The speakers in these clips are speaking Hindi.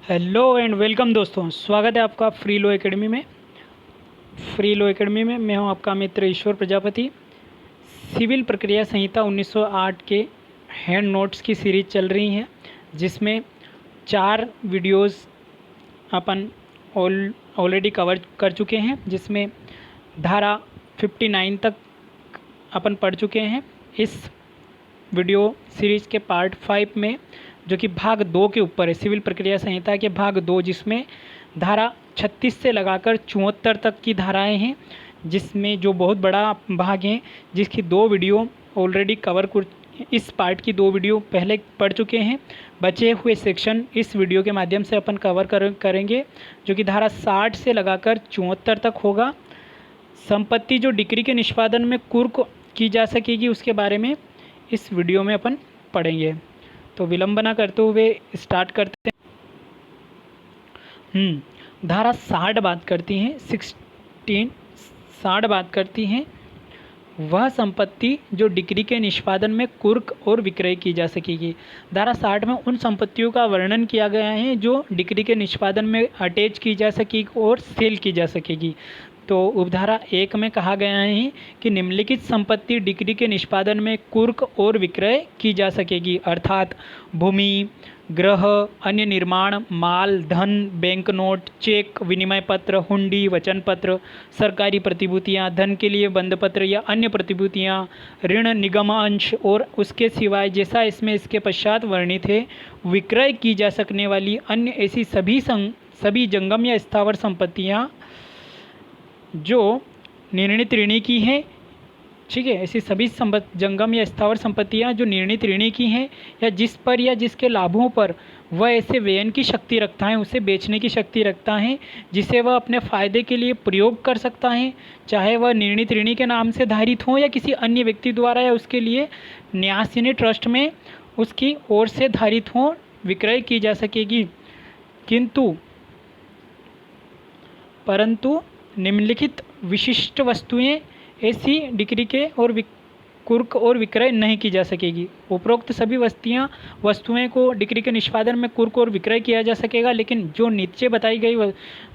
हेलो एंड वेलकम दोस्तों, स्वागत है आपका फ्री लॉ एकेडमी में। मैं हूं आपका मित्र ईश्वर प्रजापति। सिविल प्रक्रिया संहिता 1908 के हैंड नोट्स की सीरीज चल रही है, जिसमें 4 वीडियोस अपन ऑलरेडी कवर कर चुके हैं, जिसमें धारा 59 तक अपन पढ़ चुके हैं। इस वीडियो सीरीज़ के पार्ट 5 में, जो कि भाग 2 के ऊपर है, सिविल प्रक्रिया संहिता के भाग 2, जिसमें धारा 36 से लगाकर 74 तक की धाराएं हैं, जिसमें जो बहुत बड़ा भाग है, जिसकी 2 वीडियो ऑलरेडी कवर इस पार्ट की 2 वीडियो पहले पढ़ चुके हैं। बचे हुए सेक्शन इस वीडियो के माध्यम से अपन करेंगे, जो कि धारा 60 से लगाकर 74 तक होगा। संपत्ति जो डिक्री के निष्पादन में कुर्क की जा सकेगी, उसके बारे में इस वीडियो में अपन पढ़ेंगे। तो विलंब न करते हुए स्टार्ट करते हैं। धारा 60 बात करती हैं, 60 बात करती हैं वह संपत्ति जो डिक्री के निष्पादन में कुर्क और विक्रय की जा सकेगी। धारा 60 में उन संपत्तियों का वर्णन किया गया है जो डिक्री के निष्पादन में अटैच की जा सकेगी और सेल की जा सकेगी। तो उपधारा 1 में कहा गया है कि निम्नलिखित संपत्ति डिक्री के निष्पादन में कुर्क और विक्रय की जा सकेगी, अर्थात भूमि, ग्रह, अन्य निर्माण, माल, धन, बैंक नोट, चेक, विनिमय पत्र, हुंडी, वचन पत्र, सरकारी प्रतिभूतियाँ, धन के लिए बंद पत्र या अन्य प्रतिभूतियाँ, ऋण, निगम अंश और उसके सिवाय जैसा इसमें इसके पश्चात वर्णित है, विक्रय की जा सकने वाली अन्य ऐसी सभी जंगम या स्थावर संपत्तियाँ जो निर्णीत ऋणी की हैं। ठीक है, ऐसी सभी जंगम या स्थावर संपत्तियां जो निर्णीत ऋणी की हैं या जिस पर या जिसके लाभों पर वह ऐसे व्ययन की शक्ति रखता है, उसे बेचने की शक्ति रखता है, जिसे वह अपने फ़ायदे के लिए प्रयोग कर सकता है, चाहे वह निर्णीत ऋणी के नाम से धारित हो या किसी अन्य व्यक्ति द्वारा या उसके लिए न्यासिनी ट्रस्ट में उसकी ओर से धारित हो, विक्रय की जा सकेगी। परंतु निम्नलिखित विशिष्ट वस्तुएं ऐसी डिक्री के और कुर्क और विक्रय नहीं की जा सकेगी। उपरोक्त सभी वस्तुएं को डिक्री के निष्पादन में कुर्क और विक्रय किया जा सकेगा, लेकिन जो नीचे बताई गई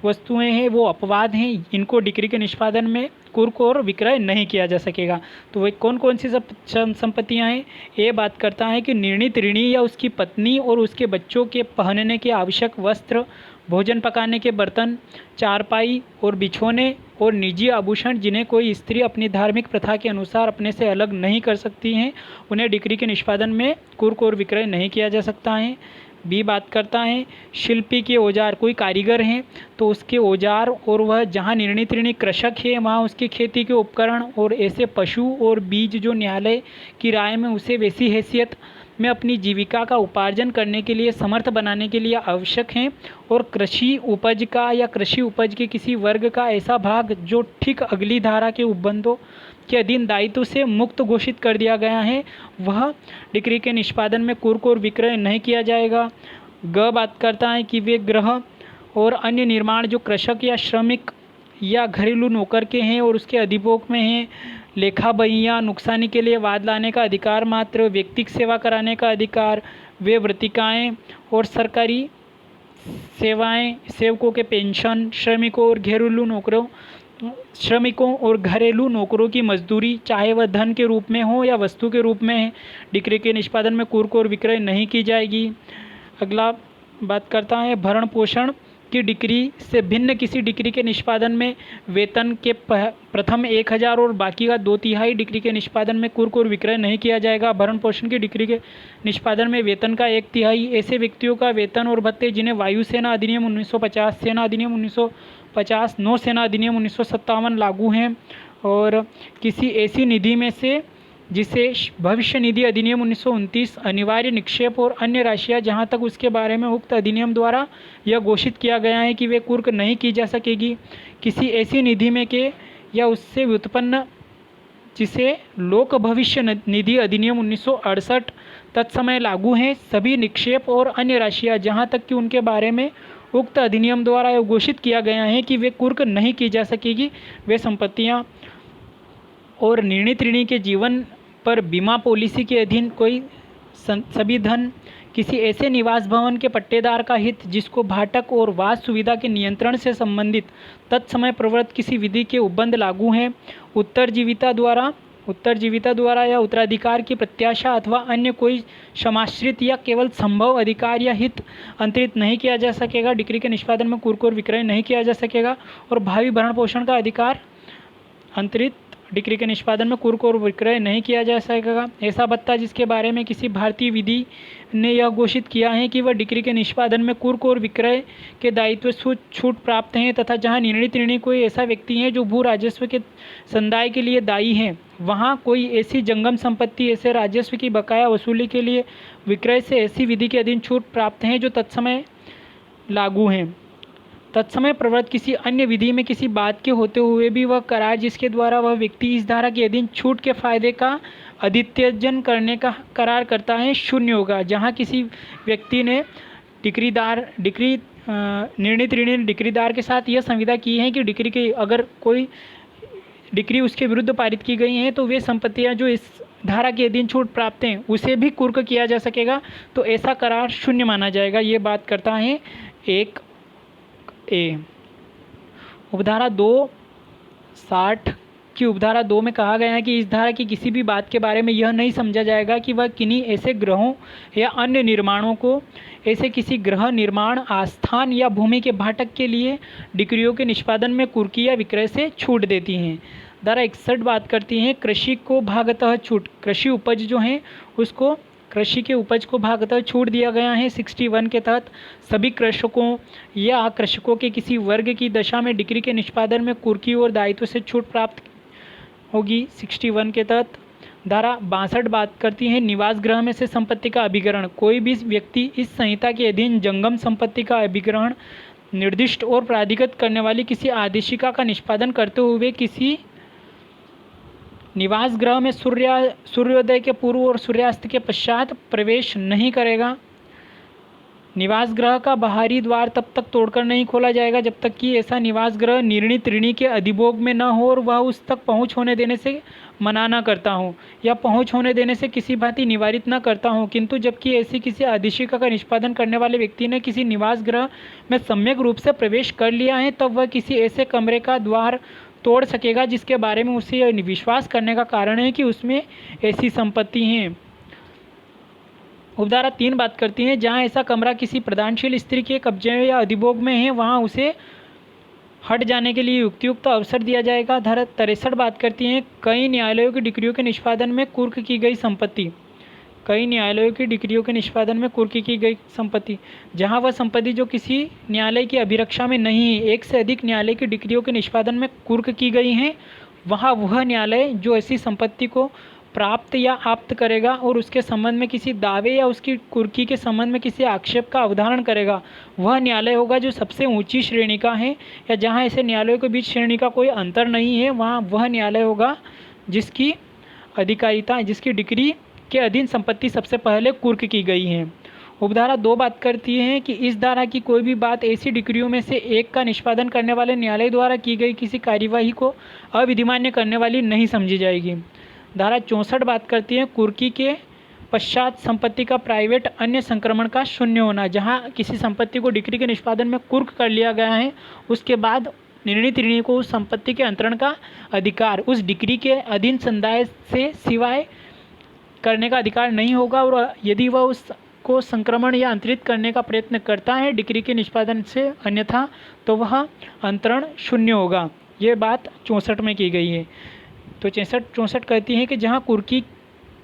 वस्तुएं हैं वो अपवाद हैं, इनको डिक्री के निष्पादन में कुर्क और विक्रय नहीं किया जा सकेगा। तो वे कौन कौन सी संपत्तियां हैं? ये बात करता है कि निर्णीत ऋणी या उसकी पत्नी और उसके बच्चों के पहनने के आवश्यक वस्त्र, भोजन पकाने के बर्तन, चारपाई और बिछौने और निजी आभूषण जिन्हें कोई स्त्री अपनी धार्मिक प्रथा के अनुसार अपने से अलग नहीं कर सकती हैं, उन्हें डिक्री के निष्पादन में कुर्क और विक्रय नहीं किया जा सकता है। बी बात करता है शिल्पी के औजार, कोई कारीगर हैं तो उसके औजार और वह जहाँ निर्णीत ऋणी कृषक है वहाँ उसकी खेती के उपकरण और ऐसे पशु और बीज जो न्यायालय की राय में उसे वैसी हैसियत में अपनी जीविका का उपार्जन करने के लिए समर्थ बनाने के लिए आवश्यक हैं, और कृषि उपज का या कृषि उपज के किसी वर्ग का ऐसा भाग जो ठीक अगली धारा के उपबंधों के अधीन दायित्व से मुक्त घोषित कर दिया गया है, वह डिक्री के निष्पादन में कुर्क और विक्रय नहीं किया जाएगा। ग बात करता है कि वे ग्रह और अन्य निर्माण जो कृषक या श्रमिक या घरेलू नौकर के हैं और उसके अधिभोग में हैं, लेखा बहियाँ, नुकसानी के लिए वाद लाने का अधिकार मात्र, व्यक्तिक सेवा कराने का अधिकार, वे वृत्तिकाएँ और सरकारी सेवाएं, सेवकों के पेंशन, श्रमिकों और घरेलू नौकरों की मजदूरी, चाहे वह धन के रूप में हो या वस्तु के रूप में, डिक्री के निष्पादन में कुर्क और विक्रय नहीं की जाएगी। अगला बात करता है भरण पोषण की डिक्री से भिन्न किसी डिक्री के निष्पादन में वेतन के प्रथम 1000 और बाकी का 2/3 डिक्री के निष्पादन में कुर्क और विक्रय नहीं किया जाएगा। भरण पोषण की डिक्री के निष्पादन में वेतन का 1/3 ऐसे व्यक्तियों का वेतन और भत्ते जिन्हें वायुसेना अधिनियम 1950, सेना अधिनियम 1950, नौसेना अधिनियम 1957 लागू हैं, और किसी ऐसी निधि में से जिसे भविष्य निधि अधिनियम 1929 अनिवार्य निक्षेप और अन्य राशियां जहां तक उसके बारे में उक्त अधिनियम द्वारा यह घोषित किया गया है कि वे कुर्क नहीं की जा सकेगी। किसी ऐसी निधि में के या उससे व्युत्पन्न जिसे लोक भविष्य निधि अधिनियम 1968 तत्समय लागू हैं, सभी निक्षेप और अन्य राशियां जहां तक कि उनके बारे में उक्त अधिनियम द्वारा यह घोषित किया गया है कि वे कुर्क नहीं की जा सकेगी, वे संपत्तियां और निर्णीत ऋणी के जीवन पर बीमा पॉलिसी के अधीन कोई सभी धन किसी ऐसे निवास भवन के पट्टेदार का हित जिसको भाटक और वास सुविधा के नियंत्रण से संबंधित तत्समय प्रवृत्त किसी विधि के उपबंध लागू हैं, उत्तरजीविता द्वारा या उत्तराधिकार की प्रत्याशा अथवा अन्य कोई समाश्रित या केवल संभव अधिकार या हित अंतरित नहीं किया जा सकेगा, डिक्री के निष्पादन में कुर्क और विक्रय नहीं किया जा सकेगा, और भावी भरण पोषण का अधिकार अंतरित डिक्री के निष्पादन में कुर्क और विक्रय नहीं किया जा सकेगा। ऐसा भत्ता जिसके बारे में किसी भारतीय विधि ने यह घोषित किया है कि वह डिक्री के निष्पादन में कुर्क और विक्रय के दायित्व छूट प्राप्त हैं, तथा जहां निर्णीत ऋणी कोई ऐसा व्यक्ति है जो भू राजस्व के संदाय के लिए दायी है, वहां कोई ऐसी जंगम संपत्ति ऐसे राजस्व की बकाया वसूली के लिए विक्रय से ऐसी विधि के अधीन छूट प्राप्त हैं जो तत्समय लागू हैं। तत्समय प्रवृत्त किसी अन्य विधि में किसी बात के होते हुए भी वह करार जिसके द्वारा वह व्यक्ति इस धारा के अधीन छूट के फायदे का अधित्यजन करने का करार करता है शून्य होगा। जहां किसी व्यक्ति ने निर्णीत ऋणी डिक्रीदार के साथ यह संविदा की है कि डिक्री के अगर कोई डिक्री उसके विरुद्ध पारित की गई हैं तो वे संपत्तियां जो इस धारा के अधीन छूट प्राप्त हैं उसे भी कुर्क किया जा सकेगा, तो ऐसा करार शून्य माना जाएगा। ये बात करता है 1A। उपधारा 260 की उपधारा 2 में कहा गया है कि इस धारा की किसी भी बात के बारे में यह नहीं समझा जाएगा कि वह किन्हीं ऐसे ग्रहों या अन्य निर्माणों को ऐसे किसी ग्रह निर्माण आस्थान या भूमि के भाटक के लिए डिक्रियों के निष्पादन में कुर्की या विक्रय से छूट देती हैं। धारा 61 बात करती हैं कृषि को भागतः छूट, कृषि उपज जो है उसको कृषि के उपज को भागतः छूट दिया गया है। 61 के तहत सभी कृषकों या कृषकों के किसी वर्ग की दशा में डिक्री के निष्पादन में कुर्की और दायित्व से छूट प्राप्त होगी। 61 के तहत धारा 62 बात करती है निवास गृह में से संपत्ति का अभिग्रहण, कोई भी व्यक्ति इस संहिता के अधीन जंगम संपत्ति का अभिग्रहण निर्दिष्ट और प्राधिकृत करने वाली किसी आदेशिका का निष्पादन करते हुए किसी निवास गृह में सूर्योदय के पूर्व और सूर्यास्त के पश्चात प्रवेश नहीं करेगा। निवास गृह का बाहरी द्वार तब तक तोड़कर नहीं खोला जाएगा जब तक कि ऐसा निवास गृह निर्णीत ऋणी के अधिभोग में न हो और वह उस तक पहुंच होने देने से मना न करता हो या पहुंच होने देने से किसी भांति निवारित न करता हो, किंतु जबकि ऐसी किसी आदेशिका का निष्पादन करने वाले व्यक्ति ने किसी निवास गृह में सम्यक रूप से प्रवेश कर लिया है तब वह किसी ऐसे कमरे का द्वार तोड़ सकेगा जिसके बारे में उसे यह विश्वास करने का कारण है कि उसमें ऐसी संपत्ति है। उपधारा 3 बात करती है जहां ऐसा कमरा किसी प्रदानशील स्त्री के कब्जे या अधिभोग में है वहां उसे हट जाने के लिए युक्तियुक्त अवसर दिया जाएगा। धारा 63 बात करती है कई न्यायालयों की डिक्रियों के निष्पादन में कुर्क की गई संपत्ति, कई न्यायालयों की डिक्रियों के निष्पादन में कुर्क की गई संपत्ति, जहां वह संपत्ति जो किसी न्यायालय की अभिरक्षा में नहीं है, एक से अधिक न्यायालय की डिक्रियों के निष्पादन में कुर्क की गई हैं, वहां वह न्यायालय जो ऐसी संपत्ति को प्राप्त या आप्त करेगा और उसके संबंध में किसी दावे या उसकी कुर्की के संबंध में किसी आक्षेप का अवधारण करेगा, वह न्यायालय होगा जो सबसे ऊंची श्रेणी का है, या जहां ऐसे न्यायालयों के बीच श्रेणी का कोई अंतर नहीं है वहां वह न्यायालय होगा जिसकी अधिकारिता जिसकी डिक्री के अधीन संपत्ति सबसे पहले कुर्क की गई है। उपधारा 2 बात करती है कि इस धारा की कोई भी बात ऐसी डिक्रियों में से एक का निष्पादन करने वाले न्यायालय द्वारा की गई किसी कार्यवाही को अविधिमान्य करने वाली नहीं समझी जाएगी। धारा 64 बात करती है कुर्की के पश्चात संपत्ति का प्राइवेट अन्य संक्रमण का शून्य होना, जहां किसी संपत्ति को डिक्री के निष्पादन में कुर्क कर लिया गया है उसके बाद निर्णीत ऋणी को उस संपत्ति के अंतरण का अधिकार उस डिक्री के अधीन संदाय से सिवाय करने का अधिकार नहीं होगा, और यदि वह उसको संक्रमण या अंतरित करने का प्रयत्न करता है डिक्री के निष्पादन से अन्यथा तो वह अंतरण शून्य होगा। ये बात 64 में की गई है। तो 64 कहती है कि जहां कुर्की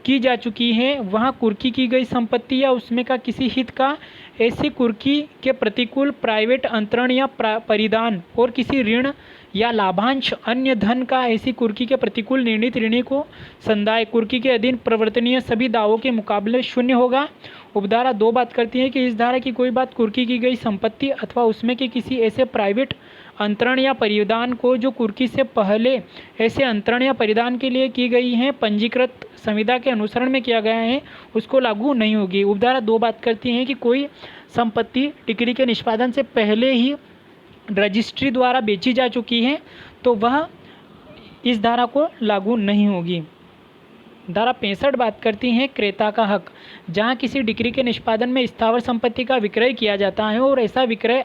की जा चुकी है वहां कुर्की की गई संपत्ति या उसमें का किसी हित का ऐसी कुर्की के प्रतिकूल प्राइवेट अंतरण या परिधान और किसी ऋण या लाभांश अन्य धन का ऐसी कुर्की के प्रतिकूल निर्णीत ऋणी को संदाय कुर्की के अधीन प्रवर्तनीय सभी दावों के मुकाबले शून्य होगा। उपधारा 2 बात करती है कि इस धारा की कोई बात कुर्की की गई संपत्ति अथवा उसमें के किसी ऐसे प्राइवेट अंतरण या परिधान को जो कुर्की से पहले ऐसे अंतरण या परिधान के लिए की गई हैं पंजीकृत संविदा के अनुसरण में किया गया है उसको लागू नहीं होगी। उपधारा 2 बात करती है कि कोई संपत्ति डिक्री के निष्पादन से पहले ही रजिस्ट्री द्वारा बेची जा चुकी है तो वह इस धारा को लागू नहीं होगी। धारा 65 बात करती है क्रेता का हक। जहां किसी डिक्री के निष्पादन में स्थावर संपत्ति का विक्रय किया जाता है और ऐसा विक्रय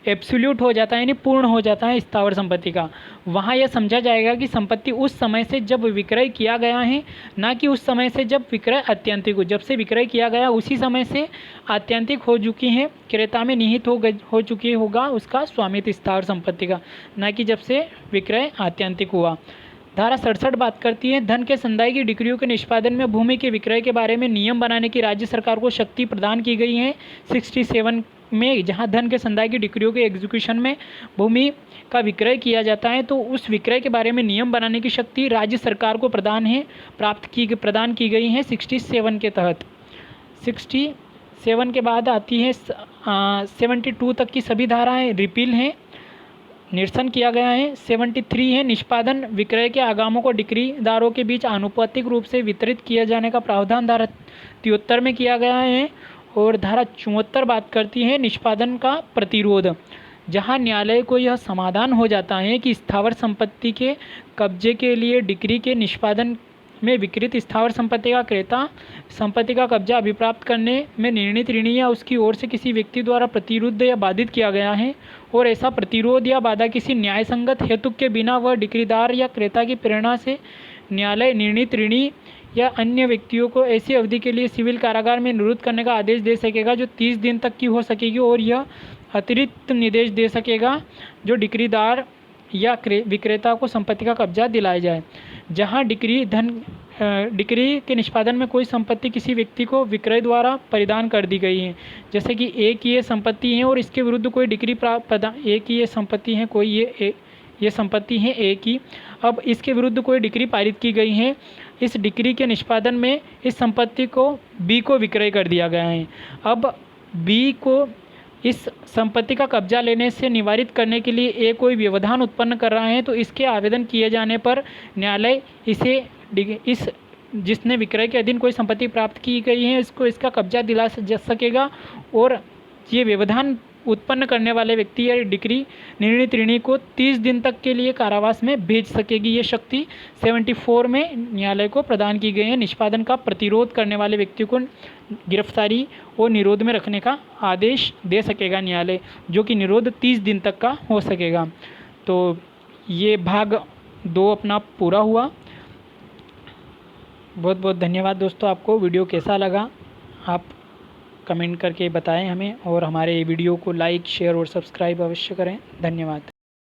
एब्सोल्यूट हो जाता है, यानी पूर्ण हो जाता है स्थावर संपत्ति का, वहाँ यह समझा जाएगा कि संपत्ति उस समय से जब विक्रय किया गया है, ना कि उस समय से जब विक्रय आत्यंतिक हो। जब से विक्रय किया गया उसी समय से आत्यंतिक हो चुकी है, क्रेता में निहित हो चुकी होगा उसका स्वामित्व स्थावर संपत्ति का, ना कि जब से विक्रय आत्यंतिक हुआ। धारा 67 बात करती है धन के संदाय की डिक्रियों के निष्पादन में भूमि के विक्रय के बारे में नियम बनाने की राज्य सरकार को शक्ति प्रदान की गई है 67 में। जहां धन के संदाय की डिक्रियों के एग्जीक्यूशन में भूमि का विक्रय किया जाता है तो उस विक्रय के बारे में नियम बनाने की शक्ति राज्य सरकार को प्रदान की गई है 67 के तहत। 67 के बाद आती है 72 तक की सभी धाराएं रिपील हैं, निरसन किया गया है। 73 है निष्पादन विक्रय के आगामों को डिक्रीदारों के बीच आनुपातिक रूप से वितरित किया जाने का प्रावधान धारा 73 में किया गया है। और धारा 74 बात करती है निष्पादन का प्रतिरोध। जहां न्यायालय को यह समाधान हो जाता है कि स्थावर संपत्ति के कब्जे के लिए डिक्री के निष्पादन में विकृत स्थावर संपत्ति का क्रेता संपत्ति का कब्जा अभिप्राप्त करने में निर्णीत ऋणी या उसकी ओर से किसी व्यक्ति द्वारा प्रतिरुद्ध या बाधित किया गया है और ऐसा प्रतिरोध या बाधा किसी न्यायसंगत हेतु के बिना वह डिक्रीदार या क्रेता की प्रेरणा से न्यायालय निर्णीत ऋणी या अन्य व्यक्तियों को ऐसी अवधि के लिए सिविल कारागार में निरुद्ध करने का आदेश दे सकेगा जो 30 दिन तक की हो सकेगी, और यह अतिरिक्त निर्देश दे सकेगा जो डिक्रीदार या विक्रेता को संपत्ति का कब्जा दिलाया जाए। जहां डिक्री के निष्पादन में कोई संपत्ति किसी व्यक्ति को विक्रय द्वारा परिधान कर दी गई है, जैसे कि एक ही ये संपत्ति है और इसके विरुद्ध कोई डिक्री एक ही ये संपत्ति है, कोई ये संपत्ति है एक ही, अब इसके विरुद्ध कोई डिक्री पारित की गई है, इस डिक्री के निष्पादन में इस संपत्ति को बी को विक्रय कर दिया गया है। अब बी को इस संपत्ति का कब्जा लेने से निवारित करने के लिए ए कोई व्यवधान उत्पन्न कर रहा है तो इसके आवेदन किए जाने पर न्यायालय इस जिसने विक्रय के अधीन कोई संपत्ति प्राप्त की गई है इसको इसका कब्जा दिला सकेगा और ये व्यवधान उत्पन्न करने वाले व्यक्ति या डिक्री निर्णीत ऋणी को 30 दिन तक के लिए कारावास में भेज सकेगी। ये शक्ति 74 में न्यायालय को प्रदान की गई है। निष्पादन का प्रतिरोध करने वाले व्यक्ति को गिरफ्तारी और निरोध में रखने का आदेश दे सकेगा न्यायालय, जो कि निरोध 30 दिन तक का हो सकेगा। तो ये भाग 2 अपना पूरा हुआ। बहुत बहुत धन्यवाद दोस्तों। आपको वीडियो कैसा लगा आप कमेंट करके बताएं हमें, और हमारे वीडियो को लाइक शेयर और सब्सक्राइब अवश्य करें। धन्यवाद।